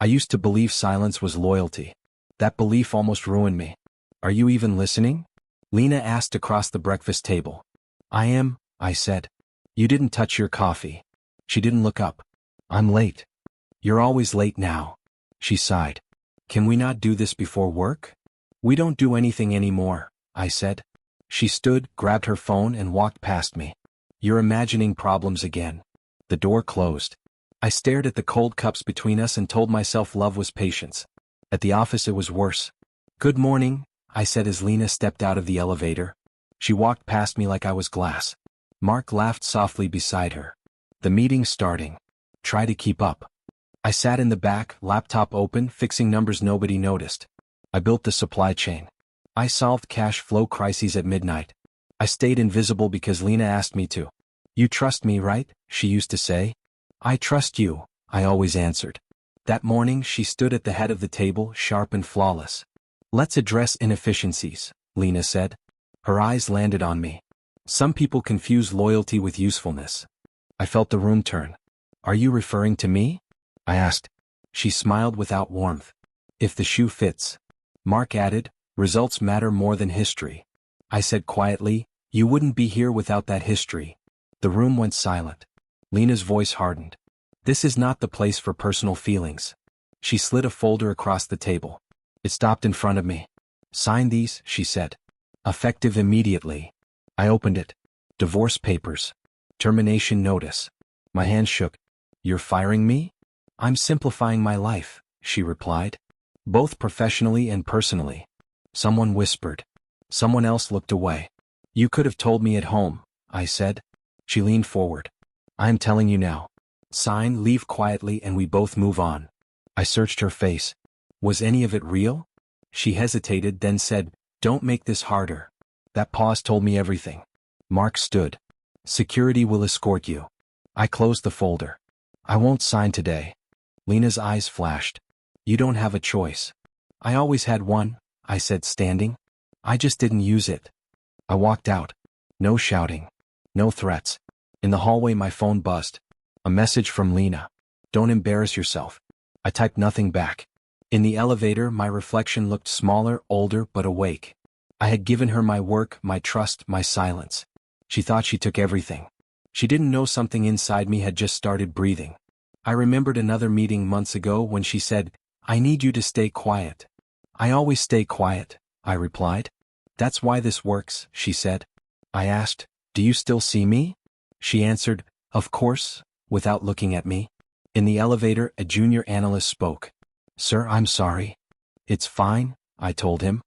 I used to believe silence was loyalty. That belief almost ruined me. Are you even listening? Lena asked across the breakfast table. I am, I said. You didn't touch your coffee. She didn't look up. I'm late. You're always late now. She sighed. Can we not do this before work? We don't do anything anymore, I said. She stood, grabbed her phone and walked past me. You're imagining problems again. The door closed. I stared at the cold cups between us and told myself love was patience. At the office it was worse. Good morning, I said as Lena stepped out of the elevator. She walked past me like I was glass. Mark laughed softly beside her. The meeting's starting. Try to keep up. I sat in the back, laptop open, fixing numbers nobody noticed. I built the supply chain. I solved cash flow crises at midnight. I stayed invisible because Lena asked me to. You trust me, right? She used to say. I trust you, I always answered. That morning she stood at the head of the table, sharp and flawless. Let's address inefficiencies, Lena said. Her eyes landed on me. Some people confuse loyalty with usefulness. I felt the room turn. Are you referring to me? I asked. She smiled without warmth. If the shoe fits. Mark added, results matter more than history. I said quietly, you wouldn't be here without that history. The room went silent. Lena's voice hardened. This is not the place for personal feelings. She slid a folder across the table. It stopped in front of me. Sign these, she said. Effective immediately. I opened it. Divorce papers. Termination notice. My hand shook. You're firing me? I'm simplifying my life, she replied. Both professionally and personally. Someone whispered. Someone else looked away. You could have told me at home, I said. She leaned forward. I'm telling you now. Sign, leave quietly, and we both move on. I searched her face. Was any of it real? She hesitated, then said, Don't make this harder. That pause told me everything. Mark stood. Security will escort you. I closed the folder. I won't sign today. Lena's eyes flashed. You don't have a choice. I always had one, I said, standing. I just didn't use it. I walked out. No shouting. No threats. In the hallway my phone buzzed. A message from Lena. Don't embarrass yourself. I typed nothing back. In the elevator my reflection looked smaller, older, but awake. I had given her my work, my trust, my silence. She thought she took everything. She didn't know something inside me had just started breathing. I remembered another meeting months ago when she said, I need you to stay quiet. I always stay quiet, I replied. That's why this works, she said. I asked, do you still see me? She answered, of course, without looking at me. In the elevator, a junior analyst spoke. Sir, I'm sorry. It's fine, I told him.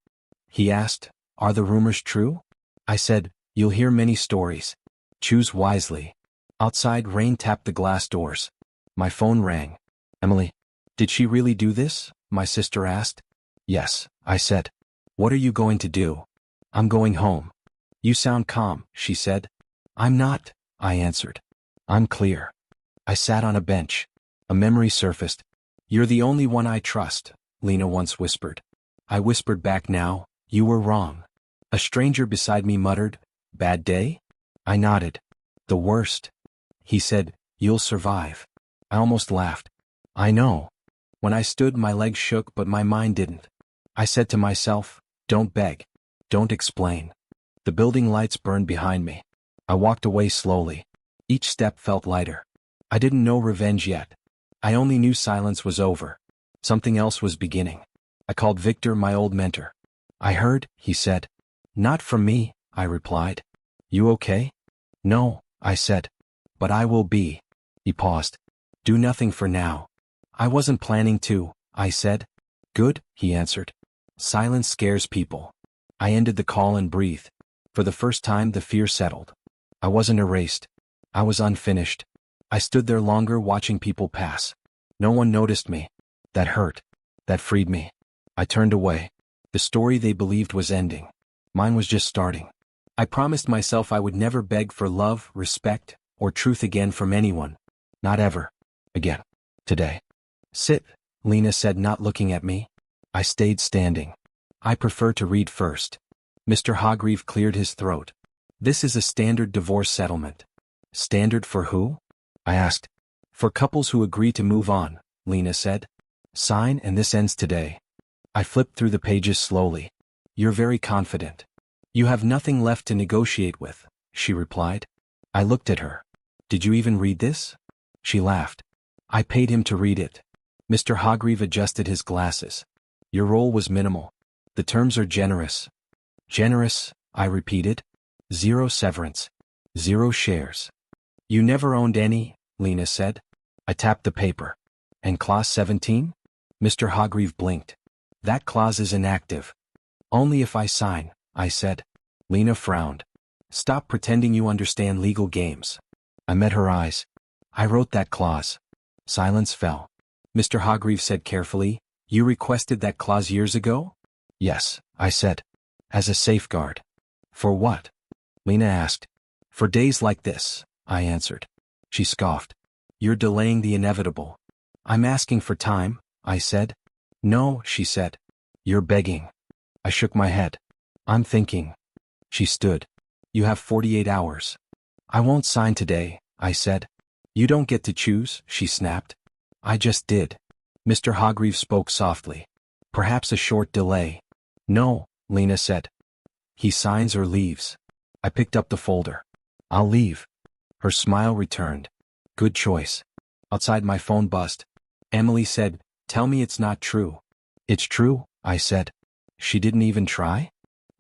He asked, are the rumors true? I said, you'll hear many stories. Choose wisely. Outside, rain tapped the glass doors. My phone rang. Emily. Did she really do this? My sister asked. Yes, I said. What are you going to do? I'm going home. You sound calm, she said. I'm not, I answered. I'm clear. I sat on a bench. A memory surfaced. You're the only one I trust, Lena once whispered. I whispered back now, you were wrong. A stranger beside me muttered, bad day? I nodded. The worst. He said, you'll survive. I almost laughed. I know. When I stood, my legs shook, but my mind didn't. I said to myself, don't beg. Don't explain. The building lights burned behind me. I walked away slowly. Each step felt lighter. I didn't know revenge yet. I only knew silence was over. Something else was beginning. I called Victor, my old mentor. I heard, he said. Not from me, I replied. You okay? No, I said. But I will be. He paused. Do nothing for now. I wasn't planning to, I said. Good, he answered. Silence scares people. I ended the call and breathed. For the first time the fear settled. I wasn't erased. I was unfinished. I stood there longer watching people pass. No one noticed me. That hurt. That freed me. I turned away. The story they believed was ending. Mine was just starting. I promised myself I would never beg for love, respect, or truth again from anyone. Not ever. Again. Today. Sit, Lena said, not looking at me. I stayed standing. I prefer to read first. Mr. Hargreave cleared his throat. This is a standard divorce settlement. Standard for who? I asked. For couples who agree to move on, Lena said. Sign and this ends today. I flipped through the pages slowly. You're very confident. You have nothing left to negotiate with, she replied. I looked at her. Did you even read this? She laughed. I paid him to read it. Mr. Hargreave adjusted his glasses. Your role was minimal. The terms are generous. Generous, I repeated. 0 severance. 0 shares. You never owned any, Lena said. I tapped the paper. And clause 17? Mr. Hargreave blinked. That clause is inactive. Only if I sign, I said. Lena frowned. Stop pretending you understand legal games. I met her eyes. I wrote that clause. Silence fell. Mr. Hargreave said carefully, You requested that clause years ago? Yes, I said. As a safeguard. For what? Lena asked. For days like this, I answered. She scoffed. You're delaying the inevitable. I'm asking for time, I said. No, she said. You're begging. I shook my head. I'm thinking. She stood. You have 48 hours. I won't sign today, I said. You don't get to choose, she snapped. I just did. Mr. Hargreave spoke softly. Perhaps a short delay. No, Lena said. He signs or leaves. I picked up the folder. I'll leave. Her smile returned. Good choice. Outside my phone buzzed. Emily said, Tell me it's not true. It's true, I said. She didn't even try?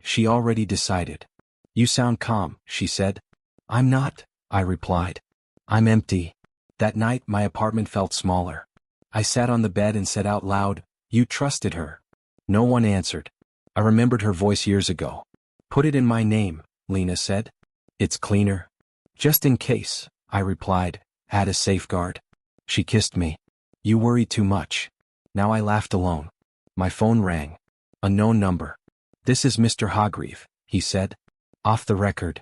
She already decided. You sound calm, she said. I'm not, I replied. I'm empty. That night my apartment felt smaller. I sat on the bed and said out loud, You trusted her. No one answered. I remembered her voice years ago. Put it in my name, Lena said. It's cleaner. Just in case, I replied, add a safeguard. She kissed me. You worry too much. Now I laughed alone. My phone rang. Unknown number. This is Mr. Hargreave, he said. Off the record.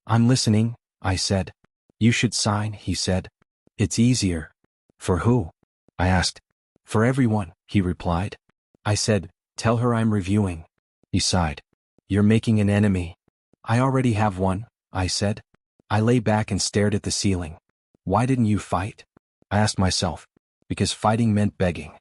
I'm listening, I said. You should sign, he said. It's easier. For who? I asked. For everyone, he replied. I said, Tell her I'm reviewing. He sighed. You're making an enemy. I already have one, I said. I lay back and stared at the ceiling. Why didn't you fight? I asked myself. Because fighting meant begging.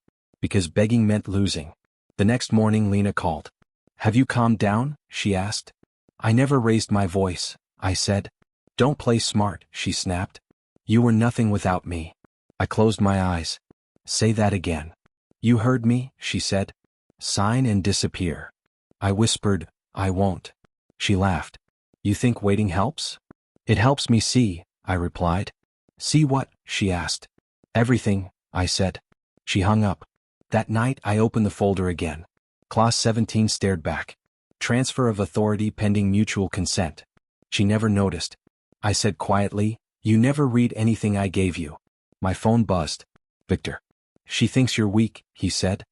Because begging meant losing. The next morning Lena called. Have you calmed down? She asked. I never raised my voice, I said. Don't play smart, she snapped. You were nothing without me. I closed my eyes. Say that again. You heard me, she said. Sign and disappear. I whispered, I won't. She laughed. You think waiting helps? It helps me see, I replied. See what? She asked. Everything, I said. She hung up. That night I opened the folder again. Clause 17 stared back. Transfer of authority pending mutual consent. She never noticed. I said quietly, You never read anything I gave you. My phone buzzed. Victor. She thinks you're weak, he said.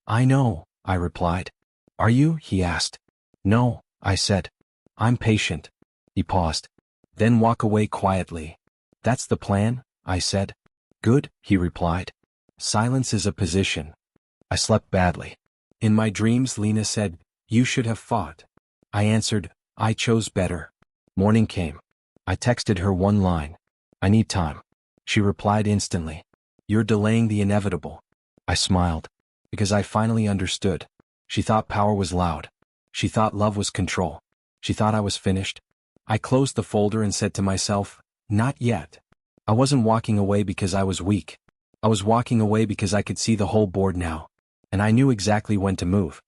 I know, I replied. Are you? He asked. No, I said. I'm patient. He paused. Then walk away quietly. That's the plan, I said. Good, he replied. Silence is a position. I slept badly. In my dreams Lena said, You should have fought. I answered, I chose better. Morning came. I texted her one line. I need time. She replied instantly. You're delaying the inevitable. I smiled. Because I finally understood. She thought power was loud. She thought love was control. She thought I was finished. I closed the folder and said to myself, Not yet. I wasn't walking away because I was weak. I was walking away because I could see the whole board now. And I knew exactly when to move.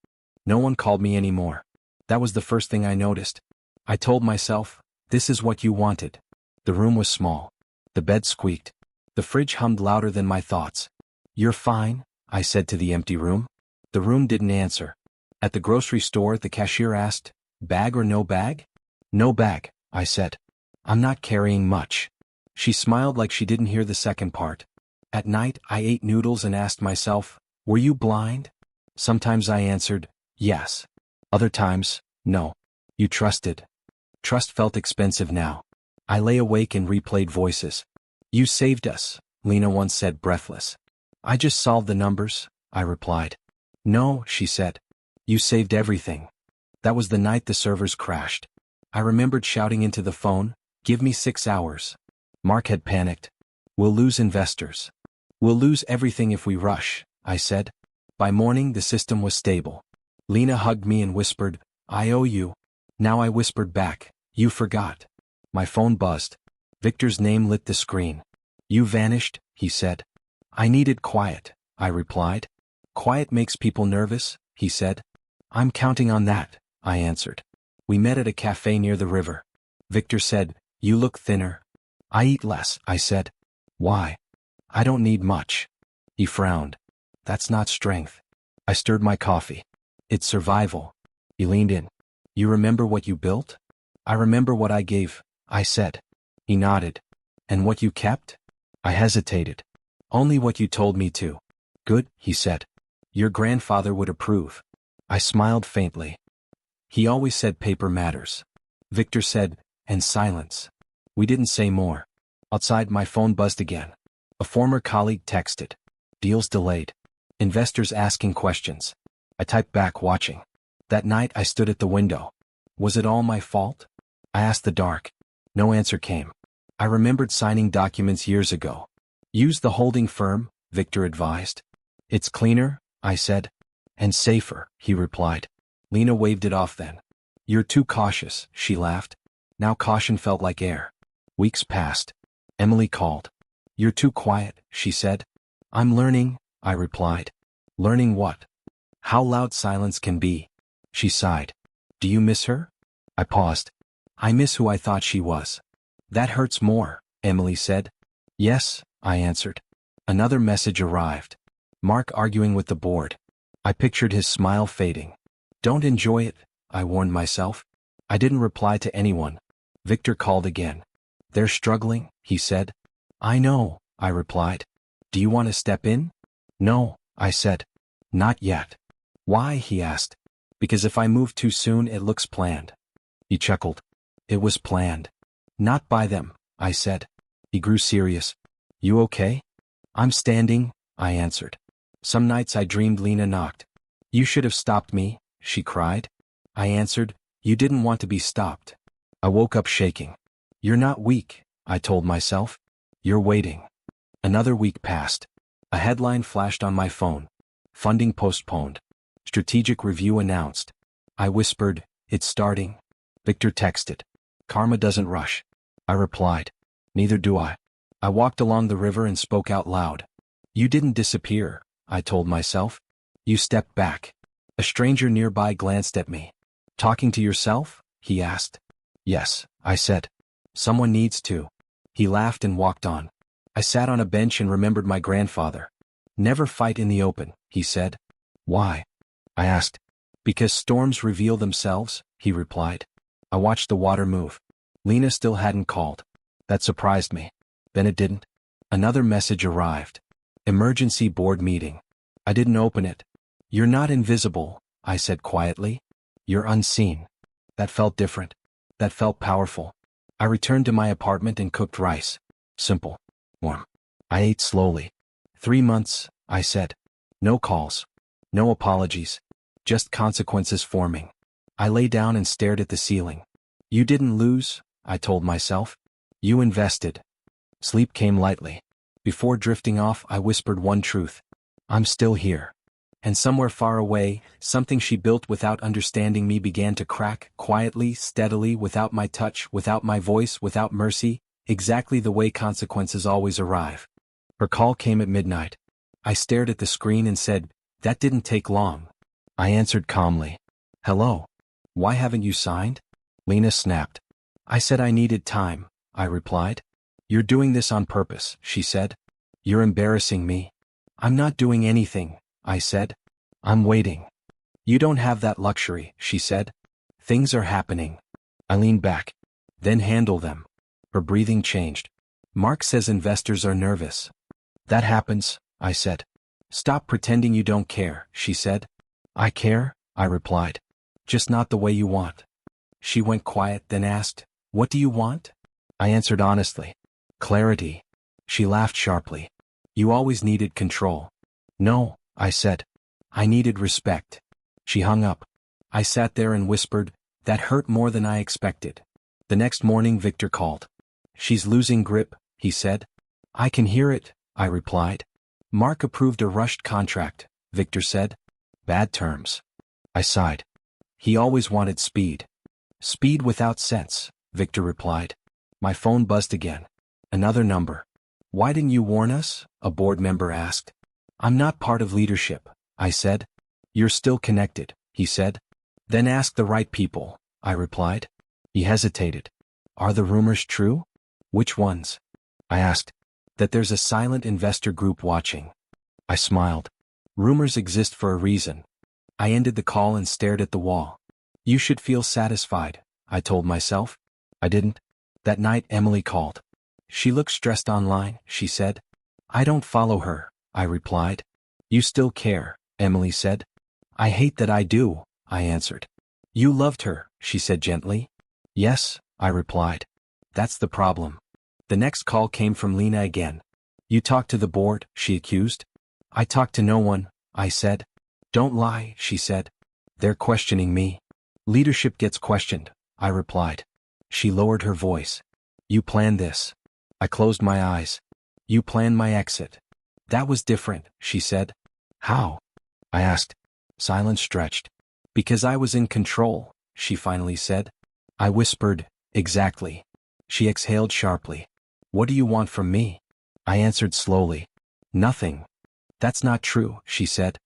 No one called me anymore. That was the first thing I noticed. I told myself, This is what you wanted. The room was small. The bed squeaked. The fridge hummed louder than my thoughts. You're fine, I said to the empty room. The room didn't answer. At the grocery store the cashier asked, Bag or no bag? No bag, I said. I'm not carrying much. She smiled like she didn't hear the second part. At night I ate noodles and asked myself, Were you blind? Sometimes I answered, Yes. Other times, no. You trusted. Trust felt expensive now. I lay awake and replayed voices. You saved us, Lena once said breathless. I just solved the numbers, I replied. No, she said. You saved everything. That was the night the servers crashed. I remembered shouting into the phone, Give me 6 hours. Mark had panicked. We'll lose investors. We'll lose everything if we rush, I said. By morning, the system was stable. Lena hugged me and whispered, "I owe you." Now I whispered back, "You forgot." My phone buzzed. Victor's name lit the screen. "You vanished," he said. "I needed quiet," I replied. "Quiet makes people nervous," he said. "I'm counting on that," I answered. We met at a cafe near the river. Victor said, "You look thinner." "I eat less," I said. "Why?" "I don't need much." He frowned. "That's not strength." I stirred my coffee. "It's survival." He leaned in. "You remember what you built?" "I remember what I gave," I said. He nodded. "And what you kept?" I hesitated. "Only what you told me to." "Good," he said. "Your grandfather would approve." I smiled faintly. He always said paper matters. Victor said, "And silence." We didn't say more. Outside, my phone buzzed again. A former colleague texted. "Deals delayed. Investors asking questions." I typed back, watching. That night I stood at the window. Was it all my fault? I asked the dark. No answer came. I remembered signing documents years ago. "Use the holding firm," Victor advised. "It's cleaner," I said. "And safer," he replied. Lena waved it off then. "You're too cautious," she laughed. Now caution felt like air. Weeks passed. Emily called. "You're too quiet," she said. "I'm learning," I replied. "Learning what?" "How loud silence can be." She sighed. "Do you miss her?" I paused. "I miss who I thought she was." "That hurts more," Emily said. "Yes," I answered. Another message arrived. Mark arguing with the board. I pictured his smile fading. "Don't enjoy it," I warned myself. I didn't reply to anyone. Victor called again. "They're struggling," he said. "I know," I replied. "Do you want to step in?" "No," I said. "Not yet." "Why?" he asked. "Because if I move too soon, it looks planned." He chuckled. "It was planned." "Not by them," I said. He grew serious. "You okay?" "I'm standing," I answered. Some nights I dreamed Lena knocked. "You should have stopped me," she cried. I answered, "You didn't want to be stopped." I woke up shaking. "You're not weak," I told myself. "You're waiting." Another week passed. A headline flashed on my phone. "Funding postponed. Strategic review announced." I whispered, "It's starting." Victor texted. "Karma doesn't rush." I replied, "Neither do I." I walked along the river and spoke out loud. "You didn't disappear," I told myself. "You stepped back." A stranger nearby glanced at me. "Talking to yourself?" he asked. "Yes," I said. "Someone needs to." He laughed and walked on. I sat on a bench and remembered my grandfather. "Never fight in the open," he said. "Why?" I asked. "Because storms reveal themselves," he replied. I watched the water move. Lena still hadn't called. That surprised me. Then it didn't. Another message arrived. "Emergency board meeting." I didn't open it. "You're not invisible," I said quietly. "You're unseen." That felt different. That felt powerful. I returned to my apartment and cooked rice. Simple. Warm. I ate slowly. 3 months, I said. No calls. No apologies. Just consequences forming. I lay down and stared at the ceiling. "You didn't lose," I told myself. "You invested." Sleep came lightly. Before drifting off, I whispered one truth. "I'm still here." And somewhere far away, something she built without understanding me began to crack, quietly, steadily, without my touch, without my voice, without mercy, exactly the way consequences always arrive. Her call came at midnight. I stared at the screen and said, "That didn't take long." I answered calmly. "Hello. Why haven't you signed?" Lena snapped. "I said I needed time," I replied. "You're doing this on purpose," she said. "You're embarrassing me." "I'm not doing anything," I said. "I'm waiting." "You don't have that luxury," she said. "Things are happening." I leaned back. "Then handle them." Her breathing changed. "Mark says investors are nervous." "That happens," I said. "Stop pretending you don't care," she said. "I care," I replied. "Just not the way you want." She went quiet, then asked, "What do you want?" I answered honestly. "Clarity." She laughed sharply. "You always needed control." "No," I said. "I needed respect." She hung up. I sat there and whispered, "That hurt more than I expected." The next morning Victor called. "She's losing grip," he said. "I can hear it," I replied. "Mark approved a rushed contract," Victor said. Bad terms. I sighed. He always wanted speed. Speed without sense, Victor replied. My phone buzzed again. Another number. Why didn't you warn us? A board member asked. I'm not part of leadership, I said. You're still connected, he said. Then ask the right people, I replied. He hesitated. Are the rumors true? Which ones? I asked. That there's a silent investor group watching. I smiled. Rumors exist for a reason. I ended the call and stared at the wall. You should feel satisfied, I told myself. I didn't. That night Emily called. She looks stressed online, she said. I don't follow her, I replied. You still care, Emily said. I hate that I do, I answered. You loved her, she said gently. Yes, I replied. That's the problem. The next call came from Lena again. You talked to the board, she accused. I talked to no one, I said. Don't lie, she said. They're questioning me. Leadership gets questioned, I replied. She lowered her voice. You planned this. I closed my eyes. You planned my exit. That was different, she said. How? I asked. Silence stretched. Because I was in control, she finally said. I whispered, exactly. She exhaled sharply. What do you want from me? I answered slowly. Nothing. That's not true, she said.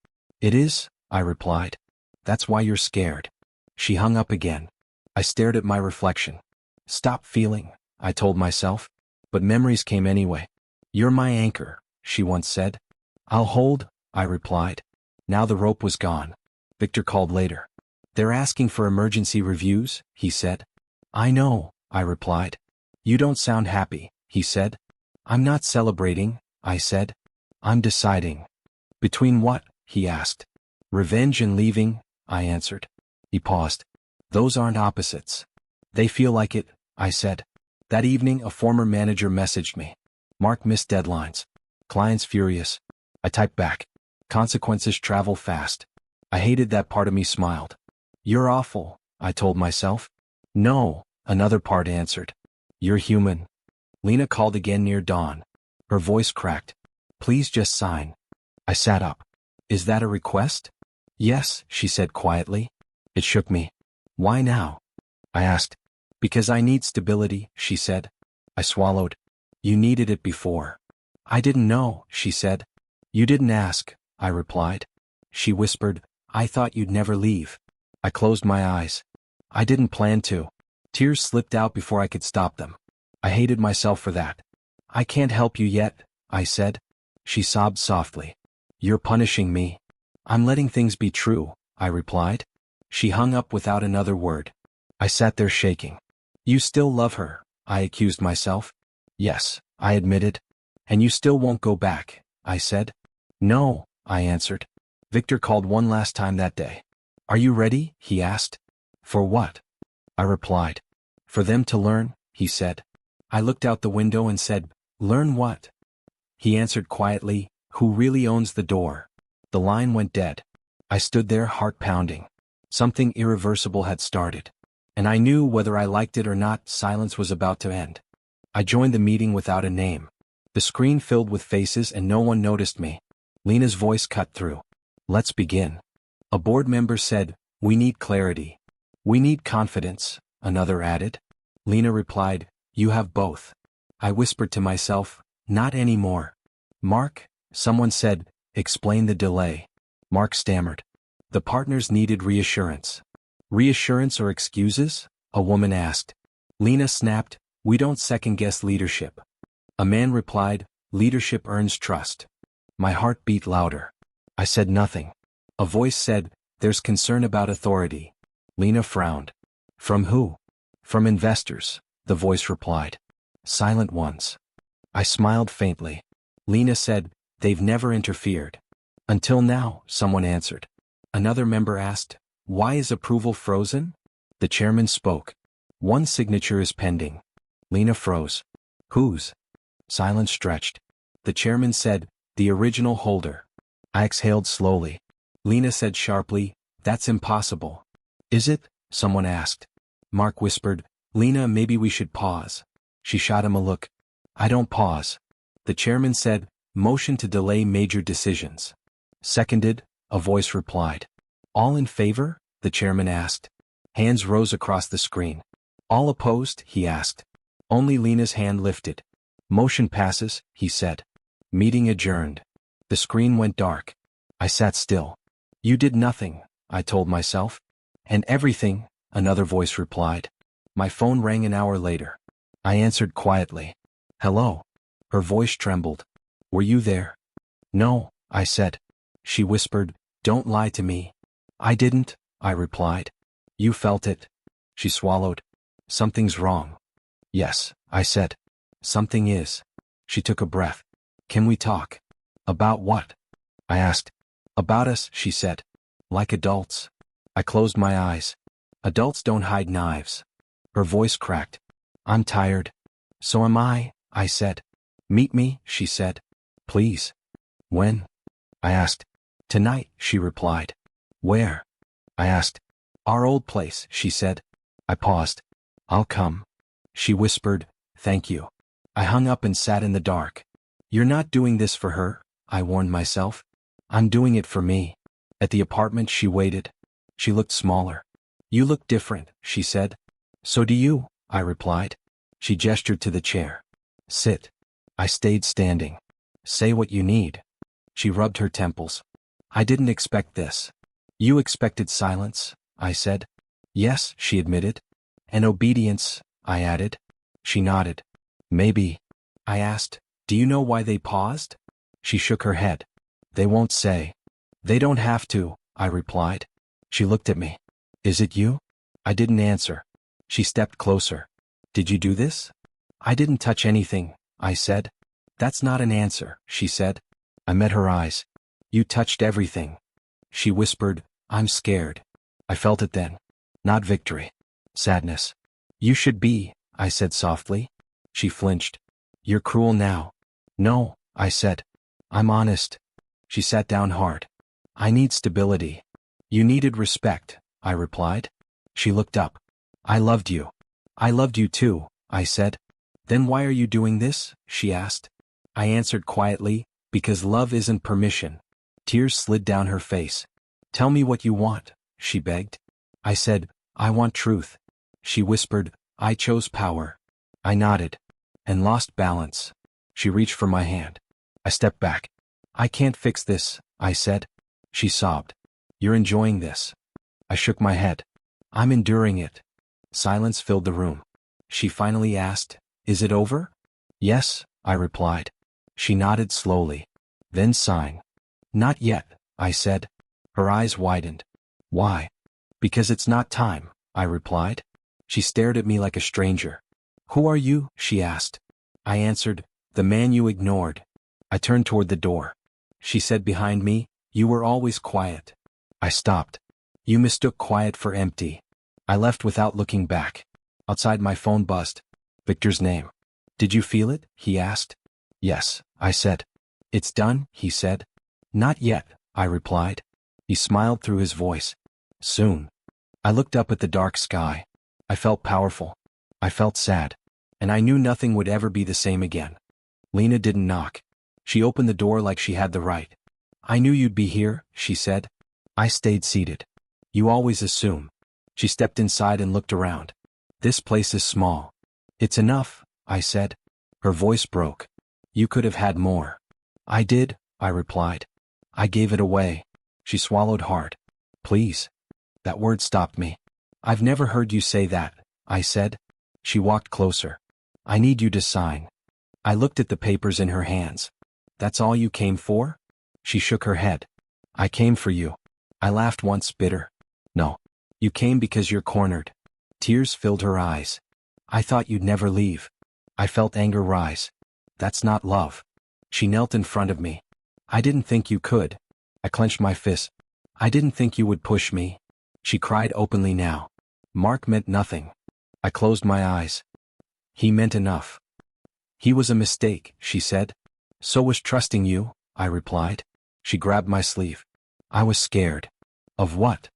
It is, I replied. That's why you're scared. She hung up again. I stared at my reflection. Stop feeling, I told myself. But memories came anyway. You're my anchor, she once said. I'll hold, I replied. Now the rope was gone. Victor called later. They're asking for emergency reviews, he said. I know, I replied. You don't sound happy, he said. I'm not celebrating, I said. I'm deciding. Between what? He asked. Revenge and leaving, I answered. He paused. Those aren't opposites. They feel like it, I said. That evening a former manager messaged me. Mark missed deadlines. Clients furious. I typed back. Consequences travel fast. I hated that part of me smiled. You're awful, I told myself. No, another part answered. You're human. Lena called again near dawn. Her voice cracked. Please just sign. I sat up. Is that a request? Yes, she said quietly. It shook me. Why now? I asked. Because I need stability, she said. I swallowed. You needed it before. I didn't know, she said. You didn't ask, I replied. She whispered, I thought you'd never leave. I closed my eyes. I didn't plan to. Tears slipped out before I could stop them. I hated myself for that. I can't help you yet, I said. She sobbed softly. You're punishing me. I'm letting things be true, I replied. She hung up without another word. I sat there shaking. You still love her, I accused myself. Yes, I admitted. And you still won't go back, I said. No, I answered. Victor called one last time that day. Are you ready? He asked. For what? I replied. For them to learn, he said. I looked out the window and said, learn what? He answered quietly, who really owns the door? The line went dead. I stood there, heart pounding. Something irreversible had started. And I knew whether I liked it or not, silence was about to end. I joined the meeting without a name. The screen filled with faces and no one noticed me. Lena's voice cut through. Let's begin. A board member said, we need clarity. We need confidence, another added. Lena replied, you have both. I whispered to myself, not anymore. Mark, someone said, explain the delay. Mark stammered. The partners needed reassurance. Reassurance or excuses? A woman asked. Lena snapped, we don't second-guess leadership. A man replied, leadership earns trust. My heart beat louder. I said nothing. A voice said, there's concern about authority. Lena frowned. From who? From investors, the voice replied. Silent ones. I smiled faintly. Lena said, they've never interfered. Until now, someone answered. Another member asked, why is approval frozen? The chairman spoke. One signature is pending. Lena froze. Whose? Silence stretched. The chairman said, the original holder. I exhaled slowly. Lena said sharply, that's impossible. Is it? Someone asked. Mark whispered, Lena, maybe we should pause. She shot him a look. I don't pause. The chairman said, motion to delay major decisions. Seconded, a voice replied. All in favor? The chairman asked. Hands rose across the screen. All opposed? He asked. Only Lena's hand lifted. Motion passes, he said. Meeting adjourned. The screen went dark. I sat still. You did nothing, I told myself. And everything, another voice replied. My phone rang an hour later. I answered quietly. Hello. Her voice trembled. Were you there? No, I said. She whispered, Don't lie to me. I didn't, I replied. You felt it. She swallowed. Something's wrong. Yes, I said. Something is. She took a breath. Can we talk? About what? I asked. About us, she said. Like adults. I closed my eyes. Adults don't hide knives. Her voice cracked. I'm tired. So am I said. Meet me, she said. Please. When? I asked. Tonight, she replied. Where? I asked. Our old place, she said. I paused. I'll come. She whispered, Thank you. I hung up and sat in the dark. You're not doing this for her, I warned myself. I'm doing it for me. At the apartment she waited. She looked smaller. You look different, she said. So do you, I replied. She gestured to the chair. Sit. I stayed standing. Say what you need. She rubbed her temples. I didn't expect this. You expected silence, I said. Yes, she admitted. And obedience, I added. She nodded. Maybe. I asked, Do you know why they paused? She shook her head. They won't say. They don't have to, I replied. She looked at me. Is it you? I didn't answer. She stepped closer. Did you do this? I didn't touch anything, I said. That's not an answer, she said. I met her eyes. You touched everything. She whispered, I'm scared. I felt it then. Not victory. Sadness. You should be, I said softly. She flinched. You're cruel now. No, I said. I'm honest. She sat down hard. I need stability. You needed respect, I replied. She looked up. I loved you. I loved you too, I said. Then why are you doing this? She asked. I answered quietly, because love isn't permission. Tears slid down her face. Tell me what you want, she begged. I said, I want truth. She whispered, I chose power. I nodded. And lost balance. She reached for my hand. I stepped back. I can't fix this, I said. She sobbed. You're enjoying this. I shook my head. I'm enduring it. Silence filled the room. She finally asked, Is it over? Yes, I replied. She nodded slowly. Then sighing. Not yet, I said. Her eyes widened. Why? Because it's not time, I replied. She stared at me like a stranger. Who are you? She asked. I answered, The man you ignored. I turned toward the door. She said behind me, You were always quiet. I stopped. You mistook quiet for empty. I left without looking back. Outside my phone buzzed. Victor's name. Did you feel it? He asked. Yes, I said. It's done, he said. Not yet, I replied. He smiled through his voice. Soon. I looked up at the dark sky. I felt powerful. I felt sad. And I knew nothing would ever be the same again. Lena didn't knock. She opened the door like she had the right. I knew you'd be here, she said. I stayed seated. You always assume. She stepped inside and looked around. This place is small. It's enough, I said. Her voice broke. You could have had more. I did, I replied. I gave it away. She swallowed hard. Please. That word stopped me. I've never heard you say that, I said. She walked closer. I need you to sign. I looked at the papers in her hands. That's all you came for? She shook her head. I came for you. I laughed once, bitter. No. You came because you're cornered. Tears filled her eyes. I thought you'd never leave. I felt anger rise. That's not love. She knelt in front of me. I didn't think you could. I clenched my fist. I didn't think you would push me. She cried openly now. Mark meant nothing. I closed my eyes. He meant enough. He was a mistake, she said. So was trusting you, I replied. She grabbed my sleeve. I was scared. Of what?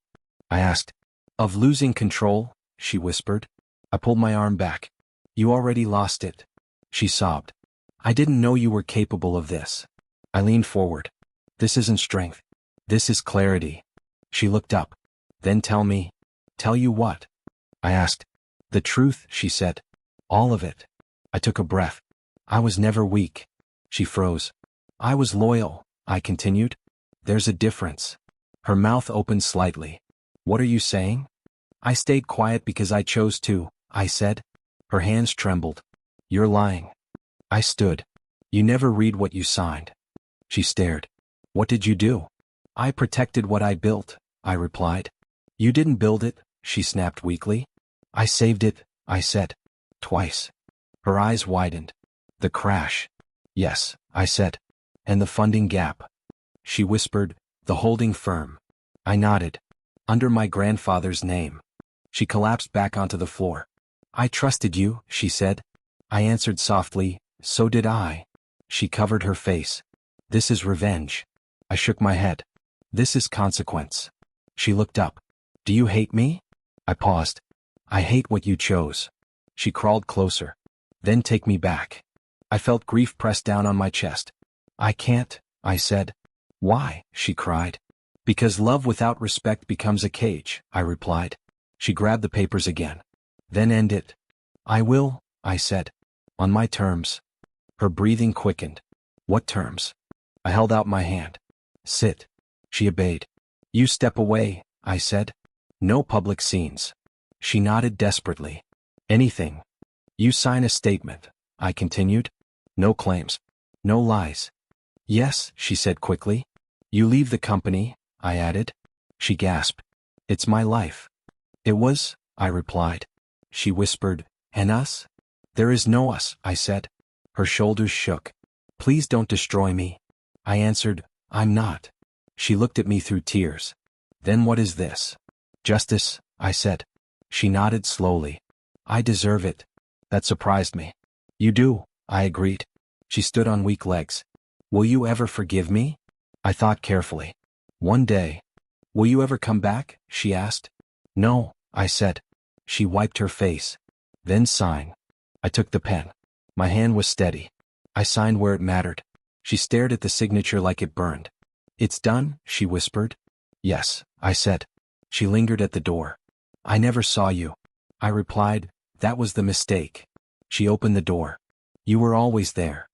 I asked. Of losing control, she whispered. I pulled my arm back. You already lost it. She sobbed. I didn't know you were capable of this. I leaned forward. This isn't strength. This is clarity. She looked up. Then tell me. Tell you what? I asked. The truth, she said. All of it. I took a breath. I was never weak. She froze. I was loyal, I continued. There's a difference. Her mouth opened slightly. What are you saying? I stayed quiet because I chose to, I said. Her hands trembled. You're lying. I stood. You never read what you signed. She stared. What did you do? I protected what I built, I replied. You didn't build it, she snapped weakly. I saved it, I said. Twice. Her eyes widened. The crash. Yes, I said. And the funding gap. She whispered, the holding firm. I nodded. Under my grandfather's name. She collapsed back onto the floor. I trusted you, she said. I answered softly, so did I. She covered her face. This is revenge. I shook my head. This is consequence. She looked up. Do you hate me? I paused. I hate what you chose. She crawled closer. Then take me back. I felt grief press down on my chest. I can't, I said. Why? She cried. Because love without respect becomes a cage, I replied. She grabbed the papers again. Then end it. I will, I said. On my terms. Her breathing quickened. What terms? I held out my hand. Sit. She obeyed. You step away, I said. No public scenes. She nodded desperately. Anything. You sign a statement, I continued. No claims. No lies. Yes, she said quickly. You leave the company, I added. She gasped. It's my life. It was, I replied. She whispered, and us? There is no us, I said. Her shoulders shook. Please don't destroy me. I answered, I'm not. She looked at me through tears. Then what is this? Justice, I said. She nodded slowly. I deserve it. That surprised me. You do, I agreed. She stood on weak legs. Will you ever forgive me? I thought carefully. One day. Will you ever come back? She asked. No, I said. She wiped her face. Then sign. I took the pen. My hand was steady. I signed where it mattered. She stared at the signature like it burned. It's done, she whispered. Yes, I said. She lingered at the door. I never saw you. I replied, that was the mistake. She opened the door. You were always there.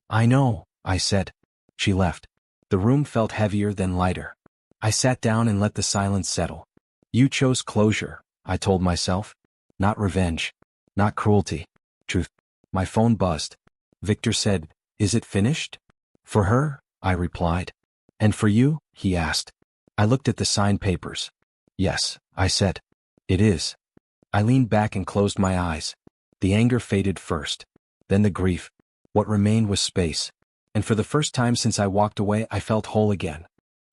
I know, I said. She left. The room felt heavier than lighter. I sat down and let the silence settle. You chose closure, I told myself. Not revenge. Not cruelty. Truth. My phone buzzed. Victor said, is it finished? For her, I replied. And for you? He asked. I looked at the signed papers. Yes, I said. It is. I leaned back and closed my eyes. The anger faded first. Then the grief. What remained was space. And for the first time since I walked away, I felt whole again.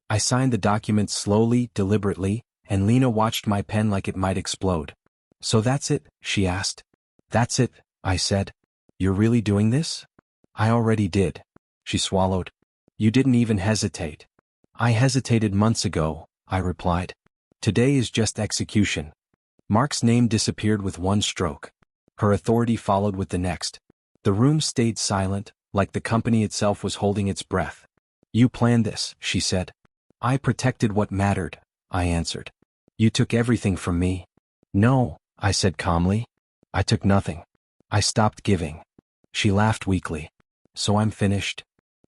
I signed the document slowly, deliberately, and Lena watched my pen like it might explode. So that's it? She asked. That's it, I said. You're really doing this? I already did. She swallowed. You didn't even hesitate. I hesitated months ago, I replied. Today is just execution. Mark's name disappeared with one stroke. Her authority followed with the next. The room stayed silent, like the company itself was holding its breath. You planned this, she said. I protected what mattered, I answered. You took everything from me. No, I said calmly. I took nothing. I stopped giving. She laughed weakly. So I'm finished?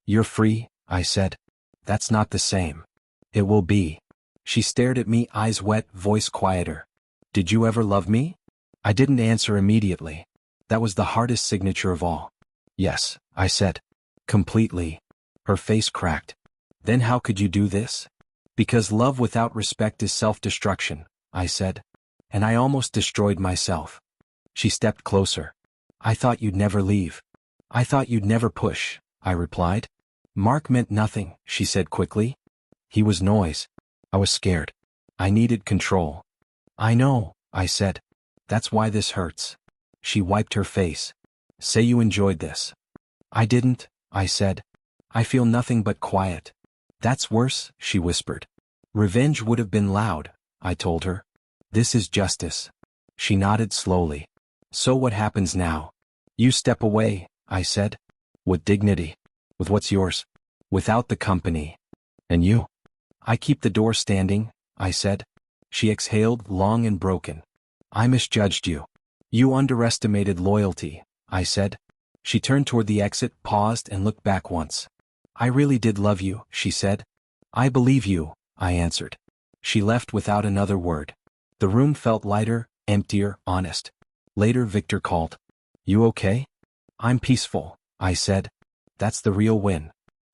You're free, I said. That's not the same. It will be. She stared at me, eyes wet, voice quieter. Did you ever love me? I didn't answer immediately. That was the hardest signature of all. Yes, I said. Completely. Her face cracked. Then how could you do this? Because love without respect is self-destruction, I said. And I almost destroyed myself. She stepped closer. I thought you'd never leave. I thought you'd never push, I replied. Mark meant nothing, she said quickly. He was noise. I was scared. I needed control. I know, I said. That's why this hurts. She wiped her face. Say you enjoyed this. I didn't, I said. I feel nothing but quiet. That's worse, she whispered. Revenge would have been loud, I told her. This is justice. She nodded slowly. So what happens now? You step away, I said. With dignity. With what's yours. Without the company. And you? I keep the door standing, I said. She exhaled, long and broken. I misjudged you. You underestimated loyalty, I said. She turned toward the exit, paused and looked back once. I really did love you, she said. I believe you, I answered. She left without another word. The room felt lighter, emptier, honest. Later Victor called. You okay? I'm peaceful, I said. That's the real win.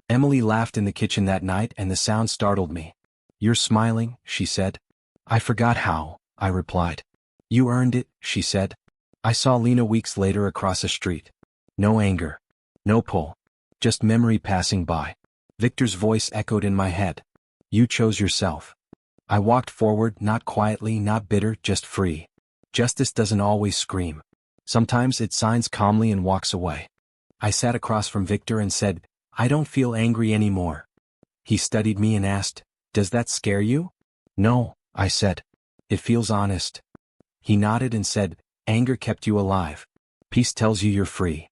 Emily laughed in the kitchen that night and the sound startled me. You're smiling, she said. I forgot how, I replied. You earned it, she said. I saw Lena weeks later across the street. No anger. No pull. Just memory passing by. Victor's voice echoed in my head. You chose yourself. I walked forward, not quietly, not bitter, just free. Justice doesn't always scream. Sometimes it signs calmly and walks away. I sat across from Victor and said, I don't feel angry anymore. He studied me and asked, Does that scare you? No, I said. It feels honest. He nodded and said, Anger kept you alive. Peace tells you you're free.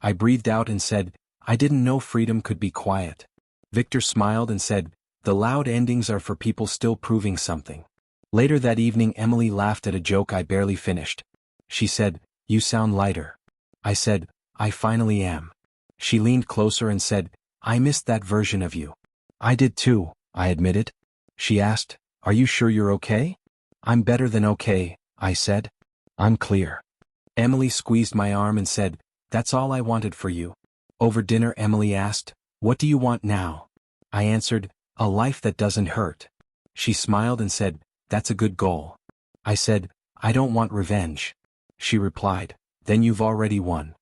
I breathed out and said, I didn't know freedom could be quiet. Victor smiled and said, The loud endings are for people still proving something. Later that evening Emily laughed at a joke I barely finished. She said, You sound lighter. I said, I finally am. She leaned closer and said, I missed that version of you. I did too, I admitted. She asked, Are you sure you're okay? I'm better than okay, I said. I'm clear. Emily squeezed my arm and said, That's all I wanted for you. Over dinner Emily asked, What do you want now? I answered, A life that doesn't hurt. She smiled and said, That's a good goal. I said, I don't want revenge. She replied, Then you've already won.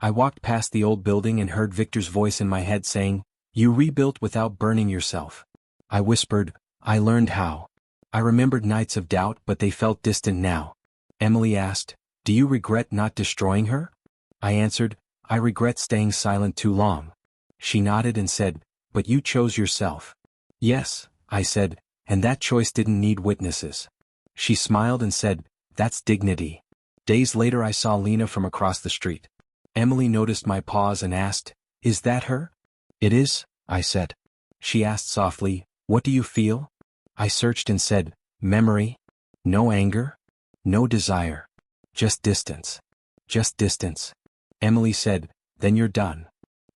I walked past the old building and heard Victor's voice in my head saying, You rebuilt without burning yourself. I whispered, I learned how. I remembered nights of doubt, but they felt distant now. Emily asked, Do you regret not destroying her? I answered, I regret staying silent too long. She nodded and said, But you chose yourself. Yes, I said, and that choice didn't need witnesses. She smiled and said, That's dignity. Days later I saw Lena from across the street. Emily noticed my pause and asked, Is that her? It is, I said. She asked softly, What do you feel? I searched and said, Memory. No anger. No desire. Just distance. Just distance. Emily said, Then you're done.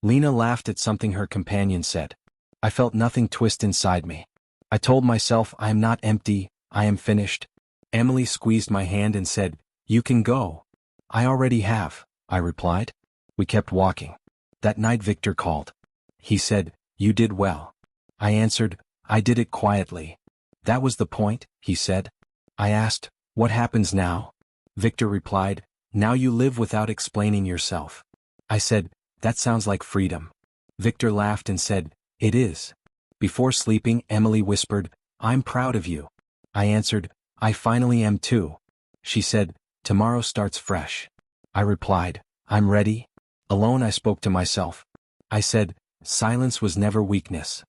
Lena laughed at something her companion said. I felt nothing twist inside me. I told myself I am not empty, I am finished. Emily squeezed my hand and said, You can go. I already have, I replied. We kept walking. That night Victor called. He said, You did well. I answered, I did it quietly. That was the point, he said. I asked, What happens now? Victor replied, Now you live without explaining yourself. I said, That sounds like freedom. Victor laughed and said, It is. Before sleeping, Emily whispered, I'm proud of you. I answered, I finally am too. She said, Tomorrow starts fresh. I replied, I'm ready. Alone I spoke to myself. I said, Silence was never weakness.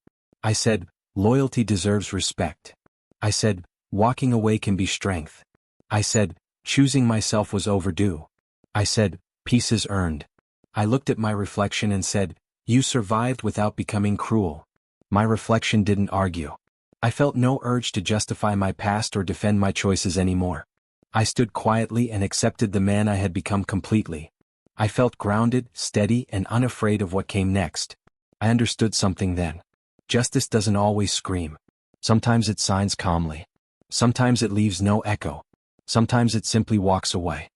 I said, Loyalty deserves respect. I said, Walking away can be strength. I said, Choosing myself was overdue. I said, Peace is earned. I looked at my reflection and said, You survived without becoming cruel. My reflection didn't argue. I felt no urge to justify my past or defend my choices anymore. I stood quietly and accepted the man I had become completely. I felt grounded, steady, and unafraid of what came next. I understood something then. Justice doesn't always scream. Sometimes it signs calmly. Sometimes it leaves no echo. Sometimes it simply walks away.